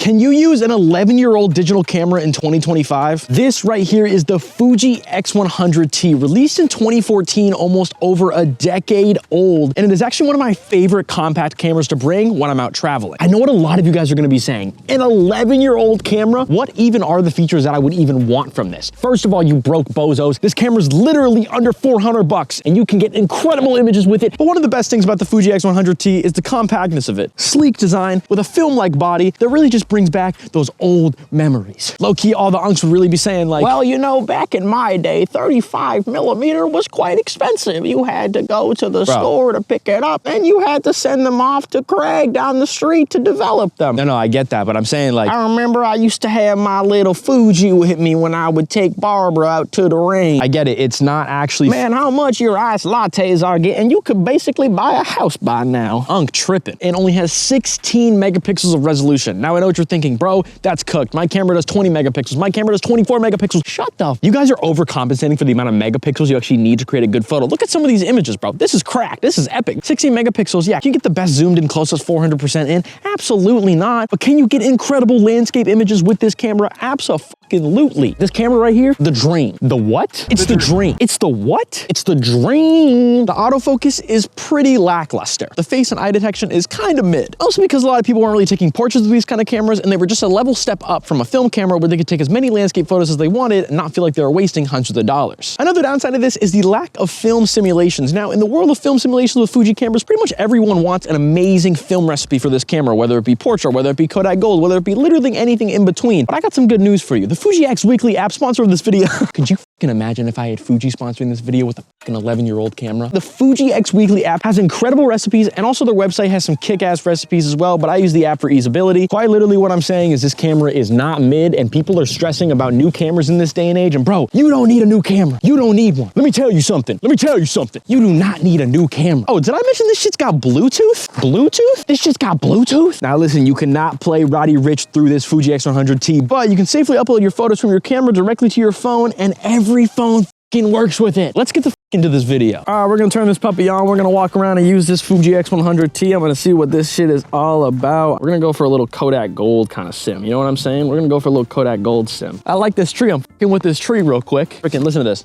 Can you use an 11-year-old digital camera in 2025? This right here is the Fuji X100T, released in 2014, almost over a decade old, and it is actually one of my favorite compact cameras to bring when I'm out traveling. I know what a lot of you guys are gonna be saying. An 11-year-old camera? What even are the features that I would even want from this? First of all, you broke bozos. This camera's literally under 400 bucks, and you can get incredible images with it. But one of the best things about the Fuji X100T is the compactness of it. Sleek design with a film-like body that really just brings back those old memories. Low-key, all the unks would really be saying like, well, you know, back in my day, 35mm was quite expensive. You had to go to the store to pick it up, and you had to send them off to Craig down the street to develop them. No, I get that, but I'm saying like, I remember I used to have my little Fuji with me when I would take Barbara out to the ring. I get it, it's not actually, man, how much your iced lattes are getting, you could basically buy a house by now. Unk tripping. It only has 16 megapixels of resolution. Now I know what you're thinking, bro, that's cooked. My camera does 20 megapixels. My camera does 24 megapixels. Shut the f. You guys are overcompensating for the amount of megapixels you actually need to create a good photo. Look at some of these images, bro. This is cracked. This is epic. 16 megapixels, yeah. Can you get the best zoomed in closest 400% in? Absolutely not. But can you get incredible landscape images with this camera? Absolutely. This camera right here, the dream. The what? It's the dream. It's the what? It's the dream. The autofocus is pretty lackluster. The face and eye detection is kind of mid. Also because a lot of people weren't really taking portraits with these kind of cameras, and they were just a level step up from a film camera where they could take as many landscape photos as they wanted and not feel like they were wasting hundreds of dollars. Another downside of this is the lack of film simulations. Now, in the world of film simulations with Fuji cameras, pretty much everyone wants an amazing film recipe for this camera, whether it be portrait, whether it be Kodak Gold, whether it be literally anything in between. But I got some good news for you. The Fuji X Weekly app, sponsor of this video. Could you fucking imagine if I had Fuji sponsoring this video with a fucking 11-year-old camera? The Fuji X Weekly app has incredible recipes, and also their website has some kick-ass recipes as well, but I use the app for easeability. Quite literally what I'm saying is this camera is not mid, and people are stressing about new cameras in this day and age, and bro, you don't need a new camera. You don't need one. Let me tell you something. Let me tell you something. You do not need a new camera. Oh, did I mention this shit's got Bluetooth? Bluetooth? This shit's got Bluetooth? Now listen, you cannot play Roddy Rich through this Fuji X100T, but you can safely upload your photos from your camera directly to your phone, and every phone works with it. Let's get the into this video. All right, we're gonna turn this puppy on. We're gonna walk around and use this Fuji X100T. I'm gonna see what this shit is all about. We're gonna go for a little Kodak Gold kind of sim. You know what I'm saying? We're gonna go for a little Kodak Gold sim. I like this tree. I'm fucking with this tree real quick. Freaking listen to this.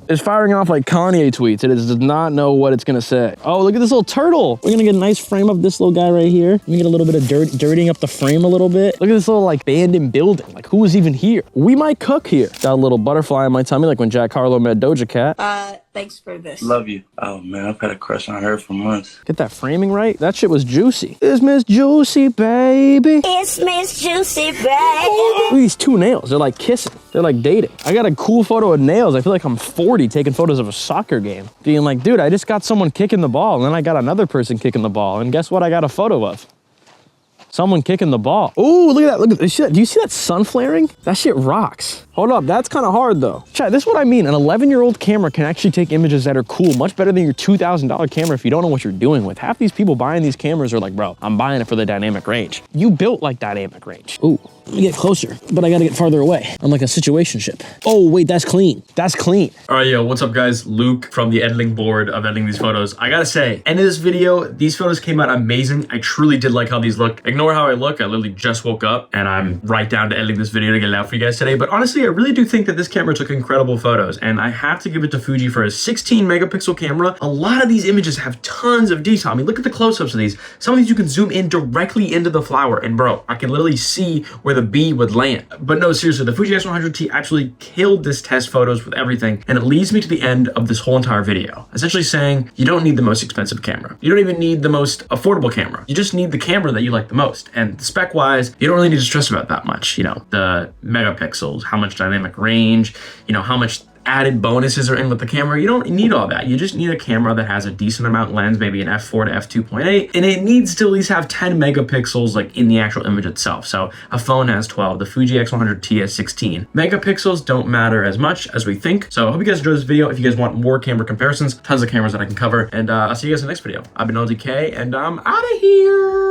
It's firing off like Kanye tweets. It does not know what it's gonna say. Oh, look at this little turtle. We're gonna get a nice frame of this little guy right here. Let me get a little bit of dirtying up the frame a little bit. Look at this little like abandoned building. Like who is even here? We might cook here. Got a little butterfly on my tummy like when Jack Harlow met Doja Cat. Thanks for this. Love you. Oh man, I've had a crush on her for months. Get that framing right. That shit was juicy. It's Miss Juicy, baby. It's Miss Juicy, baby. Look at these two nails. They're like kissing. They're like dating. I got a cool photo of nails. I feel like I'm 40 taking photos of a soccer game. Being like, dude, I just got someone kicking the ball, and then I got another person kicking the ball, and guess what I got a photo of? Someone kicking the ball. Ooh, look at that. Look at this. Do you see that sun flaring? That shit rocks. Hold up, that's kind of hard though. Chat, this is what I mean. An 11-year-old camera can actually take images that are cool, much better than your $2,000 camera if you don't know what you're doing with. Half these people buying these cameras are like, bro, I'm buying it for the dynamic range. You built like dynamic range. Ooh, let me get closer, but I gotta get farther away. I'm like a situationship. Oh, wait, that's clean. That's clean. All right, yo, what's up guys? Luke from the editing board of editing these photos. I gotta say, end of this video, these photos came out amazing. I truly did like how these look. Ignore how I look. I literally just woke up and I'm right down to editing this video to get it out for you guys today. But honestly, I really do think that this camera took incredible photos, and I have to give it to Fuji for a 16 megapixel camera. A lot of these images have tons of detail. I mean, look at the close-ups of these. Some of these you can zoom in directly into the flower, and bro, I can literally see where the bee would land. But no, seriously, the Fuji X100T actually killed this test photos with everything, and it leads me to the end of this whole entire video, essentially saying you don't need the most expensive camera. You don't even need the most affordable camera. You just need the camera that you like the most. And spec-wise, you don't really need to stress about that much. You know, the megapixels, how much dynamic range, you know, how much added bonuses are in with the camera. You don't need all that. You just need a camera that has a decent amount lens, maybe an f4 to f2.8, and it needs to at least have 10 megapixels like in the actual image itself. So a phone has 12, the Fuji X100T has 16. Megapixels don't matter as much as we think. So I hope you guys enjoyed this video. If you guys want more camera comparisons, tons of cameras that I can cover, and I'll see you guys in the next video. I've been LDK, and I'm out of here.